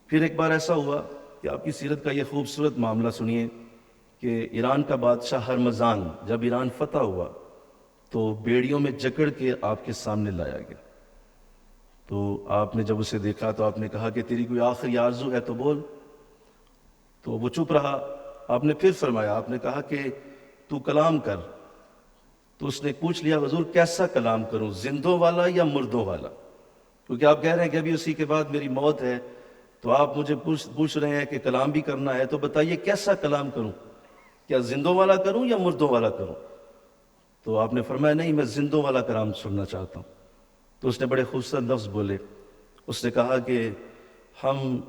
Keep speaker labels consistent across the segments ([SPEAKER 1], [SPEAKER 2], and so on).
[SPEAKER 1] پھر ایک بار ایسا ہوا کہ آپ کی سیرت کا یہ خوبصورت معاملہ سنیے کہ ایران کا بادشاہ ہرمزان جب ایران فتح ہوا تو بیڑیوں میں جکڑ کے آپ کے سامنے لایا گیا. تو آپ نے جب اسے دیکھا تو آپ نے کہا کہ تیری کوئی آخری آرزو ہے تو بول. تو وہ چپ رہا. آپ نے پھر فرمایا, آپ نے کہا کہ تو کلام کر. تو اس نے پوچھ لیا, حضور کیسا کلام کروں, زندوں والا یا مردوں والا؟ کیونکہ آپ کہہ رہے ہیں کہ ابھی اسی کے بعد میری موت ہے, تو آپ مجھے پوچھ رہے ہیں کہ کلام بھی کرنا ہے, تو بتائیے کیسا کلام کروں, کیا زندوں والا کروں یا مردوں والا کروں؟ تو آپ نے فرمایا نہیں, میں زندوں والا کلام سننا چاہتا ہوں. تو اس نے بڑے خوبصورت لفظ بولے. اس نے کہا کہ ہم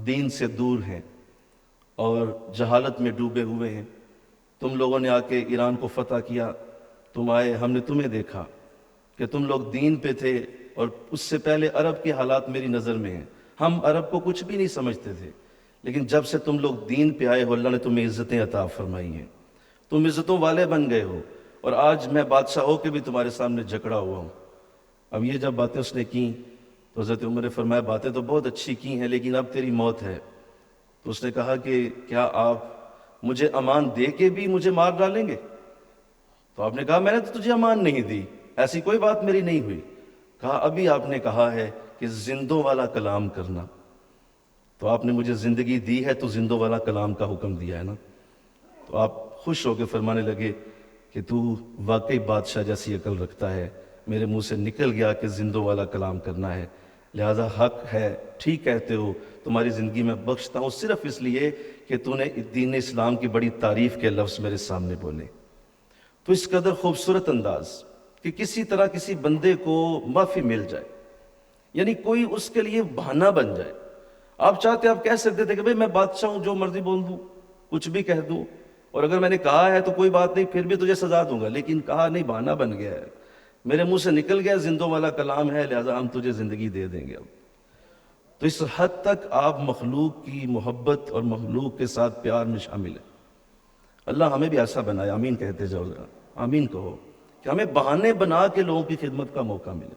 [SPEAKER 1] دین سے دور ہیں اور جہالت میں ڈوبے ہوئے ہیں. تم لوگوں نے آ کے ایران کو فتح کیا, تم آئے, ہم نے تمہیں دیکھا کہ تم لوگ دین پہ تھے, اور اس سے پہلے عرب کے حالات میری نظر میں ہیں. ہم عرب کو کچھ بھی نہیں سمجھتے تھے, لیکن جب سے تم لوگ دین پہ آئے ہو اللہ نے تمہیں عزتیں عطا فرمائی ہیں, تم عزتوں والے بن گئے ہو, اور آج میں بادشاہ ہو کے بھی تمہارے سامنے جکڑا ہوا ہوں. اب یہ جب باتیں اس نے کیں تو حضرت عمر نے فرمایا باتیں تو بہت اچھی کی ہیں, لیکن اب تیری موت ہے. تو اس نے کہا کہ کیا آپ مجھے امان دے کے بھی مجھے مار ڈالیں گے؟ تو آپ نے کہا میں نے تو تجھے امان نہیں دی, ایسی کوئی بات میری نہیں ہوئی. کہا ابھی آپ نے کہا ہے کہ زندوں والا کلام کرنا, تو آپ نے مجھے زندگی دی ہے تو زندوں والا کلام کا حکم دیا ہے نا. تو آپ خوش ہو کے فرمانے لگے کہ تو واقعی بادشاہ جیسی عقل رکھتا ہے, میرے منہ سے نکل گیا کہ زندوں والا کلام کرنا ہے, لہذا حق ہے, ٹھیک کہتے ہو, تمہاری زندگی میں بخشتا ہوں صرف اس لیے کہ تو نے دین اسلام کی بڑی تعریف کے لفظ میرے سامنے بولے. تو اس قدر خوبصورت انداز کہ کسی طرح کسی بندے کو معافی مل جائے, یعنی کوئی اس کے لیے بہانہ بن جائے. آپ چاہتے آپ کہہ سکتے تھے کہ بھئی میں بادشاہ ہوں, جو مرضی بول دوں, کچھ بھی کہہ دوں, اور اگر میں نے کہا ہے تو کوئی بات نہیں, پھر بھی تجھے سزا دوں گا. لیکن کہا نہیں, بہانہ بن گیا ہے, میرے منہ سے نکل گیا زندوں والا کلام ہے, لہذا ہم تجھے زندگی دے دیں گے. اب تو اس حد تک آپ مخلوق کی محبت اور مخلوق کے ساتھ پیار میں شامل ہیں. اللہ ہمیں بھی ایسا بنائے, آمین کہتے جاؤ ذرا, آمین کہو, کہ ہمیں بہانے بنا کے لوگوں کی خدمت کا موقع ملے.